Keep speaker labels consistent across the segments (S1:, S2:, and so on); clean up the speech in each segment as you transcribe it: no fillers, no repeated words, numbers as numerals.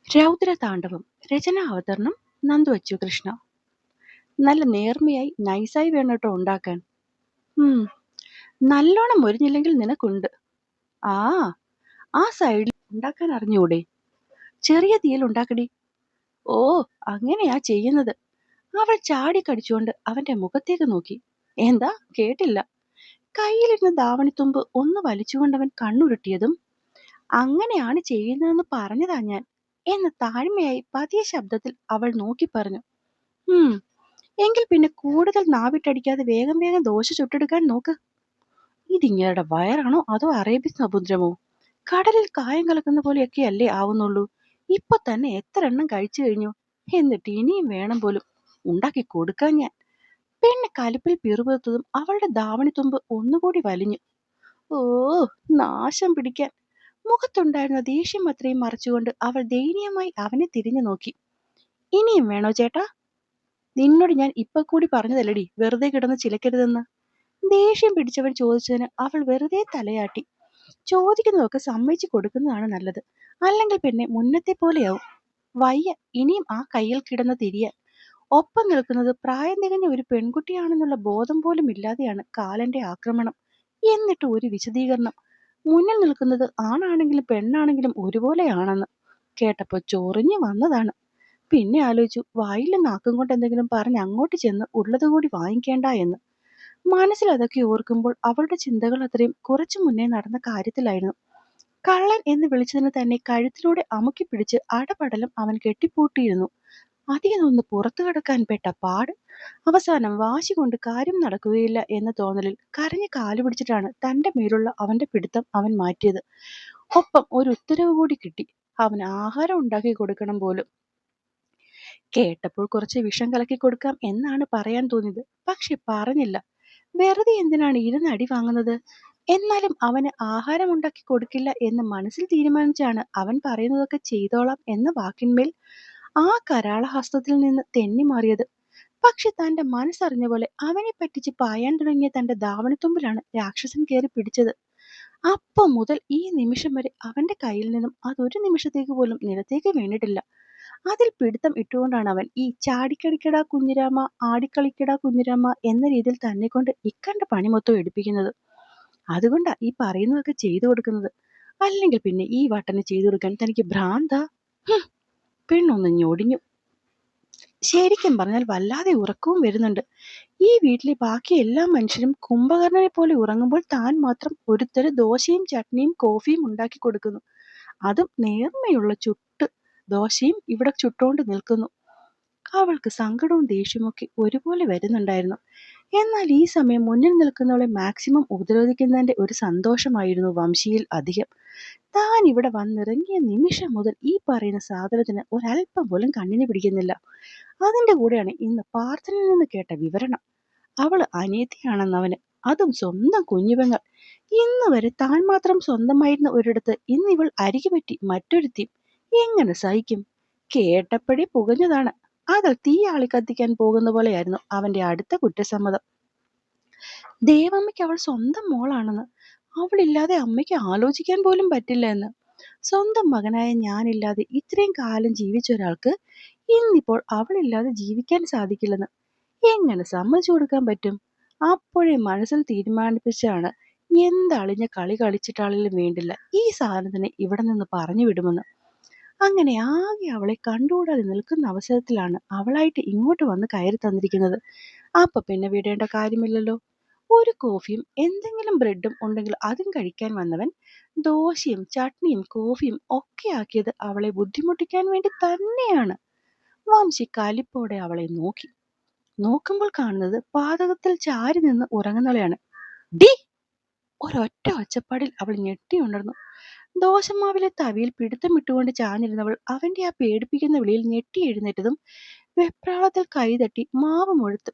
S1: രൗദ്രതാണ്ഡവം. രചനാ അവതരണം നന്ദു അച്ചു കൃഷ്ണ. നല്ല നേർമയായി നൈസായി വേണം കേട്ടോ ഉണ്ടാക്കാൻ. നല്ലോണം മൊരിഞ്ഞില്ലെങ്കിൽ നിനക്കുണ്ട്. ആ ആ സൈഡിൽ ഉണ്ടാക്കാൻ അറിഞ്ഞൂടെ? ചെറിയ തീയിൽ ഉണ്ടാക്കടി. ഓ, അങ്ങനെയാ ചെയ്യുന്നത്. അവൾ ചാടി കടിച്ചുകൊണ്ട് അവന്റെ മുഖത്തേക്ക് നോക്കി. എന്താ കേട്ടില്ല? കയ്യിലിരുന്ന ധാവണിത്തുമ്പ് ഒന്ന് വലിച്ചുകൊണ്ടവൻ കണ്ണുരുട്ടിയതും അങ്ങനെയാണ് ചെയ്യുന്നതെന്ന് പറഞ്ഞതാ ഞാൻ എന്ന് താഴ്മയായി പതിയ ശബ്ദത്തിൽ അവൾ നോക്കി പറഞ്ഞു. എങ്കിൽ പിന്നെ കൂടുതൽ നാവിട്ടടിക്കാതെ വേഗം വേഗം ദോശ ചുട്ടെടുക്കാൻ നോക്ക്. ഇതിങ്ങയുടെ വയറാണോ അതോ അറേബ്യൻ സമുദ്രമോ? കടലിൽ കായം കലക്കുന്ന പോലെയൊക്കെയല്ലേ ആവുന്നുള്ളൂ. ഇപ്പൊ തന്നെ എത്ര എണ്ണം കഴിച്ചു കഴിഞ്ഞു. എന്നിട്ട് ഇനിയും വേണം പോലും. ഉണ്ടാക്കി കൊടുക്കാൻ ഞാൻ. പെണ്ണ് കലിപ്പിൽ പിറുപിറുത്തതും അവളുടെ ധാവണിത്തുമ്പ് ഒന്നുകൂടി വലിഞ്ഞു. ഓ, നാശം പിടിക്കാൻ. മുഖത്തുണ്ടായിരുന്ന ദേഷ്യം അത്രയും മറച്ചുകൊണ്ട് അവൾ ദയനീയമായി അവനെ തിരിഞ്ഞു നോക്കി. ഇനിയും വേണോ ചേട്ടാ? നിന്നോട് ഞാൻ ഇപ്പൊ കൂടി പറഞ്ഞതല്ലടി വെറുതെ കിടന്ന് ചിലക്കരുതെന്ന്. ദേഷ്യം പിടിച്ചവൻ ചോദിച്ചതിന് അവൾ വെറുതെ തലയാട്ടി. ചോദിക്കുന്നതൊക്കെ സമ്മതിച്ചു കൊടുക്കുന്നതാണ് നല്ലത്. അല്ലെങ്കിൽ പിന്നെ മുന്നത്തെ പോലെയാവും. വയ്യ ഇനിയും ആ കയ്യിൽ കിടന്ന് തിരിയാൻ. ഒപ്പം നിൽക്കുന്നത് പ്രായം തികഞ്ഞ ഒരു പെൺകുട്ടിയാണെന്നുള്ള ബോധം പോലും ഇല്ലാതെയാണ് കാലന്റെ ആക്രമണം. എന്നിട്ട് ഒരു വിശദീകരണം. മുന്നിൽ നിൽക്കുന്നത് ആണാണെങ്കിലും പെണ്ണാണെങ്കിലും ഒരുപോലെയാണെന്ന് കേട്ടപ്പോ ചൊറിഞ്ഞു വന്നതാണ്. പിന്നെ ആലോചിച്ചു, വായിലും നാക്കും കൊണ്ട് എന്തെങ്കിലും പറഞ്ഞ് അങ്ങോട്ട് ചെന്ന് ഉള്ളതുകൂടി വാങ്ങിക്കേണ്ട എന്ന്. മനസ്സിൽ അതൊക്കെ ഓർക്കുമ്പോൾ അവളുടെ ചിന്തകൾ അത്രയും കുറച്ചു മുന്നേ നടന്ന കാര്യത്തിലായിരുന്നു. കള്ളൻ എന്ന് വിളിച്ചതിന് തന്നെ കഴുത്തിലൂടെ അമുക്കി പിടിച്ച് അടപടലം അവൻ കെട്ടിപ്പൂട്ടിയിരുന്നു. അതിനൊന്ന് പുറത്തു കടക്കാൻ പെട്ട പാട്. അവസാനം വാശി കൊണ്ട് കാര്യം നടക്കുകയില്ല എന്ന തോന്നലിൽ കരഞ്ഞ് കാലുപിടിച്ചിട്ടാണ് തന്റെ മേലുള്ള അവന്റെ പിടുത്തം അവൻ മാറ്റിയത്. ഒപ്പം ഒരു ഉത്തരവ് കൂടി കിട്ടി. അവന് ആഹാരം ഉണ്ടാക്കി കൊടുക്കണം പോലും. കേട്ടപ്പോൾ കുറച്ച് വിഷം കലക്കി കൊടുക്കാം എന്നാണ് പറയാൻ തോന്നിയത്. പക്ഷെ പറഞ്ഞില്ല. വെറുതെ എന്തിനാണ് ഇരുന്ന് അടി വാങ്ങുന്നത്? എന്നാലും അവന് ആഹാരം ഉണ്ടാക്കി കൊടുക്കില്ല എന്ന് മനസ്സിൽ തീരുമാനിച്ചാണ് അവൻ പറയുന്നതൊക്കെ ചെയ്തോളാം എന്ന വാക്കിന്മേൽ ആ കരാളഹസ്തത്തിൽ നിന്ന് തെന്നി മാറിയത്. പക്ഷെ തന്റെ മനസ്സറിഞ്ഞ പോലെ അവനെ പറ്റിച്ച് പായാൻ തുടങ്ങിയ തന്റെ ധാവണിത്തുമ്പിലാണ് രാക്ഷസൻ കയറി പിടിച്ചത്. അപ്പം മുതൽ ഈ നിമിഷം വരെ അവന്റെ കയ്യിൽ നിന്നും അതൊരു നിമിഷത്തേക്ക് പോലും നിലത്തേക്ക് വീണിട്ടില്ല. അതിൽ പിടുത്തം ഇട്ടുകൊണ്ടാണ് അവൻ ഈ ചാടിക്കളിക്കടാ കുഞ്ഞിരാമ, ആടിക്കളിക്കടാ കുഞ്ഞിരാമ എന്ന രീതിയിൽ തന്നെ കൊണ്ട് ഇക്കണ്ട പണി മൊത്തം എടുപ്പിക്കുന്നത്. അതുകൊണ്ടാ ഈ പറയുന്നതൊക്കെ ചെയ്തു കൊടുക്കുന്നത്. അല്ലെങ്കിൽ പിന്നെ ഈ വട്ടന് ചെയ്തു കൊടുക്കാൻ തനിക്ക് ഭ്രാന്താ? പെണ്ണൊന്ന് ഞൊടിഞ്ഞു. ശരിക്കും പറഞ്ഞാൽ വല്ലാതെ ഉറക്കവും വരുന്നുണ്ട്. ഈ വീട്ടിലെ ബാക്കി എല്ലാ മനുഷ്യരും കുംഭകർണനെ പോലെ ഉറങ്ങുമ്പോൾ താൻ മാത്രം ഒരുത്തര് ദോശയും ചട്നിയും കോഫിയും ഉണ്ടാക്കി കൊടുക്കുന്നു. അതും നേർമയുള്ള ചുട്ട് ദോശയും ഇവിടെ ചുട്ടോണ്ട് നിൽക്കുന്നു. അവൾക്ക് സങ്കടവും ദേഷ്യമൊക്കെ ഒരുപോലെ വരുന്നുണ്ടായിരുന്നു. എന്നാൽ ഈ സമയം മുന്നിൽ നിൽക്കുന്നവളെ മാക്സിമം ഉപദ്രവിക്കുന്നതിന്റെ ഒരു സന്തോഷമായിരുന്നു വംശിയിൽ അധികം. താൻ ഇവിടെ വന്നിറങ്ങിയ നിമിഷം മുതൽ ഈ പറയുന്ന സാധനത്തിന് ഒരല്പം പോലും കണ്ണിന് പിടിക്കുന്നില്ല. അതിന്റെ കൂടെയാണ് ഇന്ന് പാർത്ഥനിൽ നിന്ന് കേട്ട വിവരണം. അവള് അനിയത്തിയാണെന്നവന്, അതും സ്വന്തം കുഞ്ഞുപെങ്ങൾ. ഇന്ന് വരെ താൻ മാത്രം സ്വന്തമായിരുന്ന ഒരിടത്ത് ഇന്ന് ഇവൾ അരികുപറ്റി മറ്റൊരുത്തി. എങ്ങനെ സഹിക്കും? കേട്ടപ്പടി പുകഞ്ഞതാണ്. അതിൽ തീ ആളി കത്തിക്കാൻ പോകുന്ന പോലെയായിരുന്നു അവന്റെ അടുത്ത കുറ്റസമ്മതം. ദേവമ്മയ്ക്ക് അവൾ സ്വന്തം മോളാണെന്ന്, അവളില്ലാതെ അമ്മയ്ക്ക് ആലോചിക്കാൻ പോലും പറ്റില്ല എന്ന്. സ്വന്തം മകനായ ഞാനില്ലാതെ ഇത്രയും കാലം ജീവിച്ച ഒരാൾക്ക് ഇന്നിപ്പോൾ അവളില്ലാതെ ജീവിക്കാൻ സാധിക്കില്ലെന്ന് എങ്ങനെ സമ്മതിച്ചു കൊടുക്കാൻ പറ്റും? അപ്പോഴേ മനസ്സിൽ തീരുമാനിപ്പിച്ചാണ് എന്തളിഞ്ഞ കളി കളിച്ചിട്ടാളിലും വേണ്ടില്ല ഈ സാധനത്തിനെ ഇവിടെ നിന്ന് പറഞ്ഞു വിടുമെന്ന്. അങ്ങനെ ആകെ അവളെ കണ്ടുകൂടാതെ നിൽക്കുന്ന അവസരത്തിലാണ് അവളായിട്ട് ഇങ്ങോട്ട് വന്ന് കയറി തന്നിരിക്കുന്നത്. അപ്പൊ പിന്നെ വിടേണ്ട കാര്യമില്ലല്ലോ. ഒരു കോഫിയും എന്തെങ്കിലും ബ്രെഡും ഉണ്ടെങ്കിൽ അതും കഴിക്കാൻ വന്നവൻ ദോശയും ചട്നിയും കോഫിയും ഒക്കെ ആക്കിയത് അവളെ ബുദ്ധിമുട്ടിക്കാൻ വേണ്ടി തന്നെയാണ്. വംശി കലിപ്പോടെ അവളെ നോക്കി. നോക്കുമ്പോൾ കാണുന്നത് പാതകത്തിൽ ചാരി നിന്ന് ഉറങ്ങുന്നവളെയാണ്. ഡി! ഒരൊറ്റ ഒച്ചപ്പാടിൽ അവൾ ഞെട്ടിയുണർന്നു. ദോശമാവിലെ തവിയിൽ പിടുത്തം ഇട്ടുകൊണ്ട് ചാഞ്ഞിരുന്നവൾ അവന്റെ ആ പേടിപ്പിക്കുന്ന വിളിയിൽ ഞെട്ടി എഴുന്നേറ്റതും വെപ്രാളത്തിൽ കൈതട്ടി മാവ്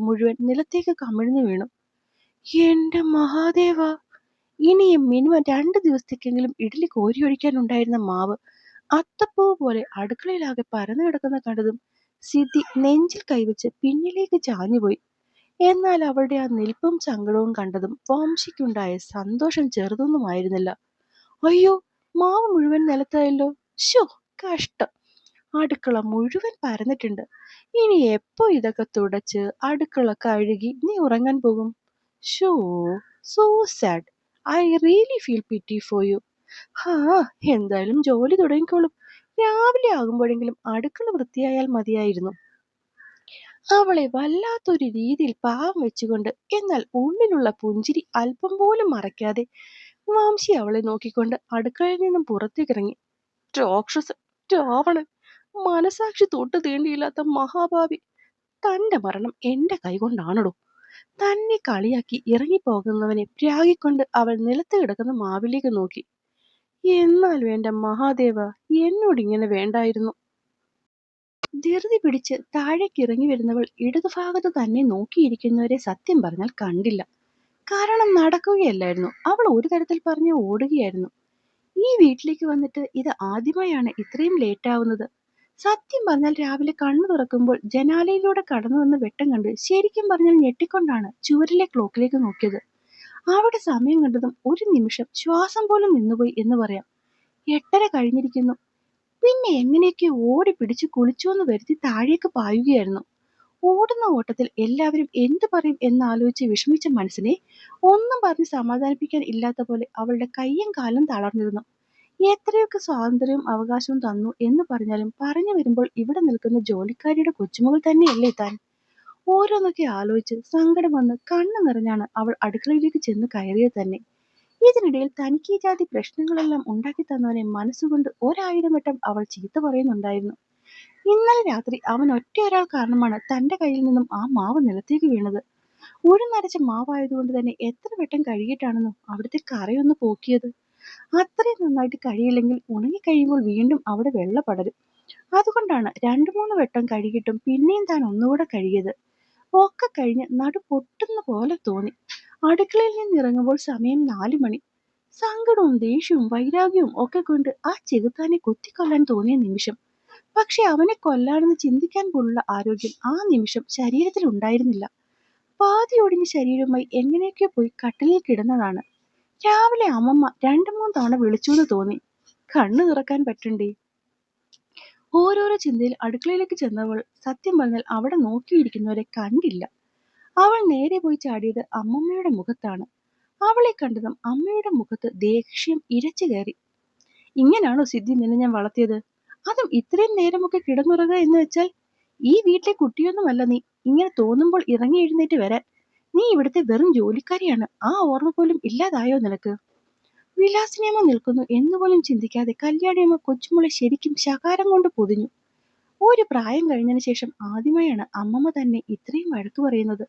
S1: മുഴുവൻ നിലത്തേക്ക് കമിഴ്ന്നു വീണു. എന്റെ മഹാദേവ! ഇനിയും മിനിമം 2 ദിവസത്തേക്കെങ്കിലും ഇഡ്ഡലി കോരിയൊഴിക്കാനുണ്ടായിരുന്ന മാവ് അത്തപ്പൂ പോലെ അടുക്കളയിലാകെ പരന്നു കിടക്കുന്ന കണ്ടതും സിദ്ധി നെഞ്ചിൽ കൈവച്ച് പിന്നിലേക്ക് ചാഞ്ഞുപോയി. എന്നാൽ അവളുടെ ആ നിൽപ്പും സങ്കടവും കണ്ടതും വംശിക്കുണ്ടായ സന്തോഷം ചെറുതൊന്നുമായിരുന്നില്ല. അയ്യോ, മാവ് മുഴുവൻ നിലത്തായല്ലോ! ശോ, കഷ്ടം! അടുക്കള മുഴുവൻ പരന്നിട്ടുണ്ട്. ഇനി എപ്പോ ഇതൊക്കെ തുടച്ച് അടുക്കള കഴുകി നീ ഉറങ്ങാൻ പോകും? Show, so sad. I really feel പിറ്റി for you. ഹാ, എന്തായാലും ജോലി തുടങ്ങിക്കോളും. രാവിലെ ആകുമ്പോഴെങ്കിലും അടുക്കള വൃത്തിയായാൽ മതിയായിരുന്നു. അവളെ വല്ലാത്തൊരു രീതിയിൽ പാവം വെച്ചുകൊണ്ട്, എന്നാൽ ഉള്ളിലുള്ള പുഞ്ചിരി അല്പം പോലും മറയ്ക്കാതെ വാംശി അവളെ നോക്കിക്കൊണ്ട് അടുക്കളയിൽ നിന്നും പുറത്തേക്കിറങ്ങി. രാക്ഷസൻ, രാവണൻ, മനസാക്ഷി തൊട്ട് തീണ്ടിയില്ലാത്ത മഹാഭാവി, തന്റെ മരണം എന്റെ കൈകൊണ്ടാണടോ. തന്നെ കളിയാക്കി ഇറങ്ങിപ്പോകുന്നവനെ പ്രാഗിക്കൊണ്ട് അവൾ നിലത്ത് കിടക്കുന്ന മാവിലേക്ക് നോക്കി. എന്നാലും എന്റെ മഹാദേവ, എന്നോടിങ്ങനെ വേണ്ടായിരുന്നു. ധൃതി പിടിച്ച് താഴേക്കിറങ്ങി വരുന്നവൾ ഇടതുഭാഗത്ത് തന്നെ നോക്കിയിരിക്കുന്നവരെ സത്യം പറഞ്ഞാൽ കണ്ടില്ല. കാരണം നടക്കുകയല്ലായിരുന്നു, അവൾ ഒരു തരത്തിൽ പറഞ്ഞ് ഓടുകയായിരുന്നു. ഈ വീട്ടിലേക്ക് വന്നിട്ട് ഇത് ആദ്യമായാണ് ഇത്രയും ലേറ്റ് ആവുന്നത്. സത്യം പറഞ്ഞാൽ രാവിലെ കണ്ണു തുറക്കുമ്പോൾ ജനാലയിലൂടെ കടന്നു വന്ന വെട്ടം കണ്ട് ശരിക്കും പറഞ്ഞാൽ ഞെട്ടിക്കൊണ്ടാണ് ചുവരിലെ ക്ലോക്കിലേക്ക് നോക്കിയത്. അവിടെ സമയം കണ്ടതും ഒരു നിമിഷം ശ്വാസം പോലും നിന്നുപോയി എന്ന് പറയാം. 8:30 കഴിഞ്ഞിരിക്കുന്നു. പിന്നെ എങ്ങനെയൊക്കെ ഓടി പിടിച്ച് കുളിച്ചോന്ന് വരുത്തി താഴേക്ക് പായുകയായിരുന്നു. ഓടുന്ന ഓട്ടത്തിൽ എല്ലാവരും എന്തു പറയും എന്നാലോചിച്ച് വിഷമിച്ച മനസ്സിനെ ഒന്നും പറഞ്ഞ് സമാധാനിപ്പിക്കാൻ ഇല്ലാത്ത പോലെ അവളുടെ കയ്യും കാലും തളർന്നിരുന്നു. എത്രയൊക്കെ സ്വാതന്ത്ര്യവും അവകാശവും തന്നു എന്ന് പറഞ്ഞാലും പറഞ്ഞു വരുമ്പോൾ ഇവിടെ നിൽക്കുന്ന ജോലിക്കാരിയുടെ കൊച്ചുമകൾ തന്നെയല്ലേ താൻ? ഓരോന്നൊക്കെ ആലോചിച്ച് സങ്കടം വന്ന് കണ്ണു നിറഞ്ഞാണ് അവൾ അടുക്കളയിലേക്ക് ചെന്ന് കയറിയത് തന്നെ. ഇതിനിടയിൽ തനിക്ക് ഈ ജാതി പ്രശ്നങ്ങളെല്ലാം ഉണ്ടാക്കി തന്നവനെ മനസ്സുകൊണ്ട് 1000 വട്ടം അവൾ ചീത്ത പറയുന്നുണ്ടായിരുന്നു. ഇന്നലെ രാത്രി അവൻ ഒറ്റയൊരാൾ കാരണമാണ് തന്റെ കയ്യിൽ നിന്നും ആ മാവ് നിലത്തേക്ക് വീണത്. ഉഴുന്നരച്ച മാവായതുകൊണ്ട് തന്നെ എത്ര വട്ടം കഴുകിയിട്ടാണെന്നോ അവിടുത്തെ കറയൊന്ന് പോക്കിയത്. അത്രയും നന്നായിട്ട് കഴിയില്ലെങ്കിൽ ഉണങ്ങിക്കഴിയുമ്പോൾ വീണ്ടും അവിടെ വെള്ള പടരും. അതുകൊണ്ടാണ് 2-3 വട്ടം കഴുകിയിട്ടും പിന്നെയും താൻ ഒന്നുകൂടെ കഴുകിയത്. ഒക്കെ കഴിഞ്ഞ് നടു പൊട്ടുന്ന പോലെ തോന്നി. അടുക്കളയിൽ നിന്നിറങ്ങുമ്പോൾ സമയം 4 മണി. സങ്കടവും ദേഷ്യവും വൈരാഗ്യവും ഒക്കെ കൊണ്ട് ആ ചെകുത്താനെ കുത്തിക്കൊല്ലാൻ തോന്നിയ നിമിഷം. പക്ഷെ അവനെ കൊല്ലാണെന്ന് ചിന്തിക്കാൻ പോലുള്ള ആരോഗ്യം ആ നിമിഷം ശരീരത്തിൽ ഉണ്ടായിരുന്നില്ല. പാതി ഒടിഞ്ഞ ശരീരവുമായി എങ്ങനെയൊക്കെ പോയി കട്ടിലിൽ കിടന്നതാണ്. രാവിലെ അമ്മമ്മ 2-3 തവണ വിളിച്ചുവെന്ന് തോന്നി. കണ്ണു തുറക്കാൻ പറ്റണ്ടേ? ഓരോരോ ചിന്തയിൽ അടുക്കളയിലേക്ക് ചെന്നവൾ സത്യം പറഞ്ഞാൽ അവിടെ നോക്കിയിരിക്കുന്നവരെ കണ്ടില്ല. അവൾ നേരെ പോയി ചാടിയത് അമ്മമ്മയുടെ മുഖത്താണ്. അവളെ കണ്ടതും അമ്മയുടെ മുഖത്ത് ദേഷ്യം ഇരച്ചു കയറി. ഇങ്ങനാണോ സിദ്ധി നിന്നെ ഞാൻ വളർത്തിയത്? അതും ഇത്രയും നേരമൊക്കെ കിടന്നുറങ്ങുക എന്ന് വെച്ചാൽ? ഈ വീട്ടിലെ കുട്ടിയൊന്നുമല്ല നീ ഇങ്ങനെ തോന്നുമ്പോൾ ഇറങ്ങി എഴുന്നേറ്റ് വരാൻ. നീ ഇവിടുത്തെ വെറും ജോലിക്കാരിയാണ്. ആ ഓർമ്മ പോലും ഇല്ലാതായോ നിനക്ക്? വിലാസിനിയമ്മ നിൽക്കുന്നു എന്നുപോലും ചിന്തിക്കാതെ കല്യാണിയമ്മ കൊച്ചുമോളെ ശരിക്കും ശകാരം കൊണ്ട് പൊതിഞ്ഞു. ഒരു പ്രായം കഴിഞ്ഞതിന് ശേഷം ആദ്യമായാണ് അമ്മമ്മ തന്നെ ഇത്രയും വഴക്ക് പറയുന്നത്.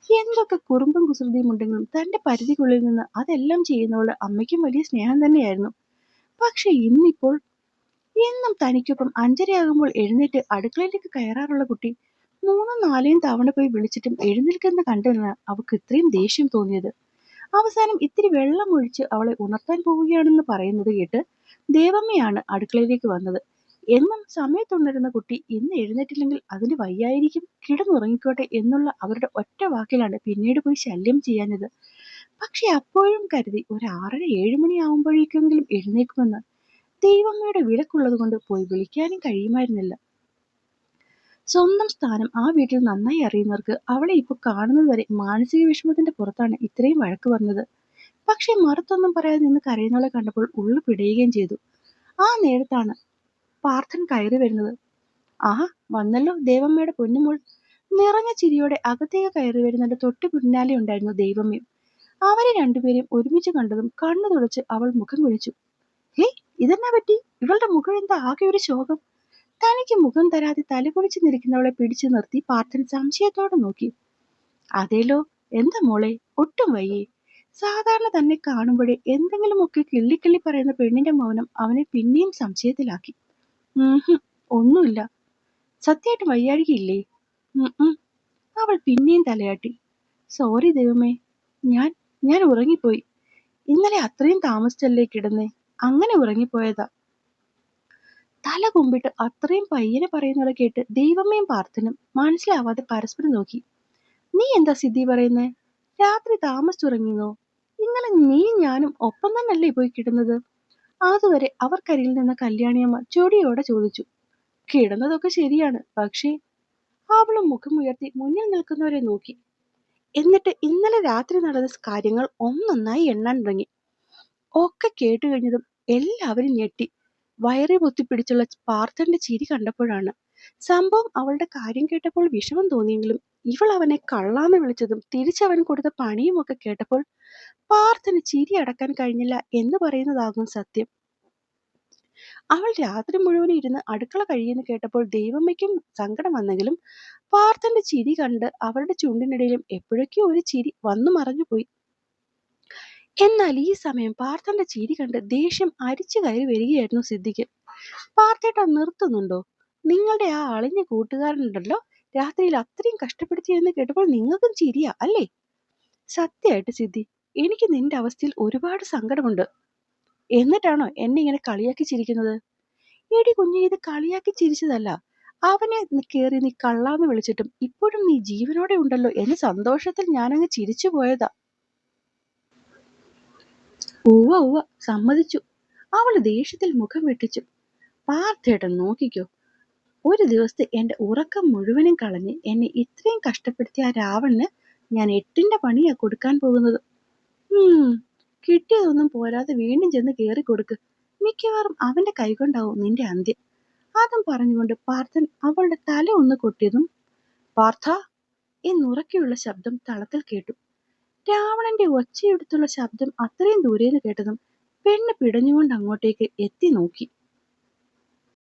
S1: എന്തൊക്കെ കുറുമ്പും കുസൃതിയും ഉണ്ടെങ്കിലും തന്റെ പരിധിക്കുള്ളിൽ നിന്ന് അതെല്ലാം ചെയ്യുന്നവള് അമ്മയ്ക്കും വലിയ സ്നേഹം തന്നെയായിരുന്നു. പക്ഷെ ഇന്നിപ്പോൾ എന്നും തനിക്കൊപ്പം 5:30 എഴുന്നേറ്റ് അടുക്കളയിലേക്ക് കയറാറുള്ള കുട്ടി 3-4 തവണ പോയി വിളിച്ചിട്ടും എഴുന്നേൽക്കുന്ന കണ്ടാണ് അവൾക്ക് ഇത്രയും ദേഷ്യം തോന്നിയത്. അവസാനം ഇത്തിരി വെള്ളം ഒഴിച്ച് അവളെ ഉണർത്താൻ പോവുകയാണെന്ന് പറയുന്നത് കേട്ട് ദേവമ്മയാണ് അടുക്കളയിലേക്ക് വന്നത്. എന്നും സമയത്തുണരുന്ന കുട്ടി ഇന്ന് എഴുന്നേറ്റില്ലെങ്കിൽ അതിന് വയ്യായിരിക്കും, കിടന്നുറങ്ങിക്കോട്ടെ എന്നുള്ള അവരുടെ ഒറ്റ വാക്കിലാണ് പിന്നീട് പോയി ശല്യം ചെയ്യാഞ്ഞത്. പക്ഷെ അപ്പോഴും കരുതി ഒരു 6:30-7 മണി ആവുമ്പോഴേക്കെങ്കിലും എഴുന്നേക്കുമെന്ന്. ദൈവമ്മയുടെ വിലക്കുള്ളത് കൊണ്ട് പോയി വിളിക്കാനും കഴിയുമായിരുന്നില്ല. സ്വന്തം സ്ഥാനം ആ വീട്ടിൽ നന്നായി അറിയുന്നവർക്ക് അവളെ ഇപ്പൊ കാണുന്നത് വരെ മാനസിക വിഷമത്തിന്റെ പുറത്താണ് ഇത്രയും വഴക്ക് പറഞ്ഞത്. പക്ഷെ മറുത്തൊന്നും പറയാതെ നിന്ന് കരയുന്നവളെ കണ്ടപ്പോൾ ഉള്ളു പിടയുകയും ചെയ്തു. ആ നേരത്താണ് പാർത്ഥൻ കയറി വരുന്നത്. ആഹാ, വന്നല്ലോ ദേവമ്മയുടെ പൊന്നുമോൾ. നിറഞ്ഞ ചിരിയോടെ അകത്തേക്ക് കയറി വരുന്നതിന്റെ തൊട്ടു പിന്നാലെ ഉണ്ടായിരുന്നു ദൈവമ്മയും. അവരെ രണ്ടുപേരെയും ഒരുമിച്ച് കണ്ടതും കണ്ണു തുടച്ച് അവൾ മുഖം കുനിച്ചു. ഹേയ്, ഇതെന്നാ പറ്റി? ഇവളുടെ മുഖം എന്താ ആകെ ഒരു ശോകം? തനിക്ക് മുഖം തരാതെ തലകുനിച്ച് നിൽക്കുന്നവളെ പിടിച്ചു നിർത്തി പാർത്ഥൻ സംശയത്തോടെ നോക്കി. അതേലോ, എന്താ മോളെ, ഒട്ടും വയ്യേ? സാധാരണ തന്നെ കാണുമ്പോഴേ എന്തെങ്കിലുമൊക്കെ കിള്ളിക്കിള്ളി പറയുന്ന പെണ്ണിന്റെ മൗനം അവനെ പിന്നെയും സംശയത്തിലാക്കി. ഒന്നുമില്ല. സത്യമായിട്ട് വയ്യാഴികയില്ലേ? അവൾ പിന്നെയും തലയാട്ടി. സോറി ദൈവമേ, ഞാൻ ഞാൻ ഉറങ്ങിപ്പോയി. ഇന്നലെ അത്രയും താമസിച്ചല്ലേ കിടന്നേ, അങ്ങനെ ഉറങ്ങിപ്പോയതാ. തല കുമ്പിട്ട് അത്രയും പയ്യനെ പറയുന്നവളെ കേട്ട് ദൈവമ്മയും പാർത്ഥനും മനസ്സിലാവാതെ പരസ്പരം നോക്കി. നീ എന്താ സിദ്ധി പറയുന്നേ? രാത്രി താമസിച്ചുറങ്ങിയെന്നോ? ഇന്നലെ നീ ഞാനും ഒപ്പം തന്നെയല്ലേ പോയി കിടന്നത്? അതുവരെ അവർക്കരികിൽ നിന്ന കല്യാണിയമ്മ ചൊടിയോടെ ചോദിച്ചു. കിടന്നതൊക്കെ ശരിയാണ്, പക്ഷേ അവളും മുഖമുയർത്തി മുന്നിൽ നിൽക്കുന്നവരെ നോക്കി. എന്നിട്ട് ഇന്നലെ രാത്രി നടന്ന കാര്യങ്ങൾ ഒന്നൊന്നായി എണ്ണാൻ തുടങ്ങി. ഒക്കെ കേട്ടുകഴിഞ്ഞതും എല്ലാവരും ഞെട്ടി. വയറെ പൊത്തിപ്പിടിച്ചുള്ള പാർത്ഥന്റെ ചിരി കണ്ടപ്പോഴാണ്. സംഭവം അവളുടെ കാര്യം കേട്ടപ്പോൾ വിഷമം തോന്നിയെങ്കിലും ഇവൾ അവനെ കള്ളാന്ന് വിളിച്ചതും തിരിച്ചവൻ കൊടുത്ത പണിയും ഒക്കെ കേട്ടപ്പോൾ പാർത്ഥന് ചിരി അടക്കാൻ കഴിഞ്ഞില്ല എന്ന് പറയുന്നതാകും സത്യം. അവൾ രാത്രി മുഴുവൻ ഇരുന്ന് അടുക്കള കഴിയുന്നു കേട്ടപ്പോൾ ദൈവമ്മയ്ക്കും സങ്കടം വന്നെങ്കിലും പാർത്ഥന്റെ ചിരി കണ്ട് അവളുടെ ചുണ്ടിനിടയിലും എപ്പോഴൊക്കെയോ ഒരു ചിരി വന്നു മറഞ്ഞുപോയി. എന്നാൽ ഈ സമയം പാർത്ഥന്റെ ചിരി കണ്ട് ദേഷ്യം അരിച്ചു കയറി വരികയായിരുന്നു സിദ്ധിക്ക്. പാർത്ഥേട്ടാ, നിർത്തുന്നുണ്ടോ? നിങ്ങളുടെ ആ അളിഞ്ഞ കൂട്ടുകാരനുണ്ടല്ലോ, രാത്രിയിൽ അത്രയും കഷ്ടപ്പെടുത്തിയെന്ന് കേട്ടപ്പോൾ നിങ്ങൾക്കും ചിരിയാ അല്ലേ? സത്യമായിട്ട് സിദ്ധി, എനിക്ക് നിന്റെ അവസ്ഥയിൽ ഒരുപാട് സങ്കടമുണ്ട്. എന്നിട്ടാണോ എന്നെ ഇങ്ങനെ കളിയാക്കി ചിരിക്കുന്നത്? എടി കുഞ്ഞെ, ഇത് കളിയാക്കി ചിരിച്ചതല്ല. അവനെ കേറി നീ കള്ളാന്ന് വിളിച്ചിട്ടും ഇപ്പോഴും നീ ജീവനോടെ ഉണ്ടല്ലോ എന്ന സന്തോഷത്തിൽ ഞാനങ്ങ് ചിരിച്ചു പോയതാ. ഉവ്വ ഉവ്വ, സമ്മതിച്ചു. അവള് ദേഷ്യത്തിൽ മുഖം വെട്ടിച്ചു. പാർത്ഥേട്ടൻ നോക്കിക്കോ, ഒരു ദിവസത്തെ എന്റെ ഉറക്കം മുഴുവനും കളഞ്ഞ് എന്നെ ഇത്രയും കഷ്ടപ്പെടുത്തിയ ആ രാവണന് ഞാൻ 8ന്റെ പണിയാ കൊടുക്കാൻ പോകുന്നത്. കിട്ടിയതൊന്നും പോരാതെ വീണ്ടും ചെന്ന് കേറി കൊടുക്ക്. മിക്കവാറും അവന്റെ കൈകൊണ്ടാവും നിന്റെ അന്ത്യം. അതും പറഞ്ഞുകൊണ്ട് പാർത്ഥൻ അവളുടെ തല ഒന്ന് കൊട്ടിയതും പാർത്ഥ എന്നുറക്കെയുള്ള ശബ്ദം തളത്തിൽ കേട്ടു. രാവണന്റെ ഒച്ചയെടുത്തുള്ള ശബ്ദം അത്രയും ദൂരേന്ന് കേട്ടതും പെണ്ണ് പിടഞ്ഞുകൊണ്ട് അങ്ങോട്ടേക്ക് എത്തി നോക്കി.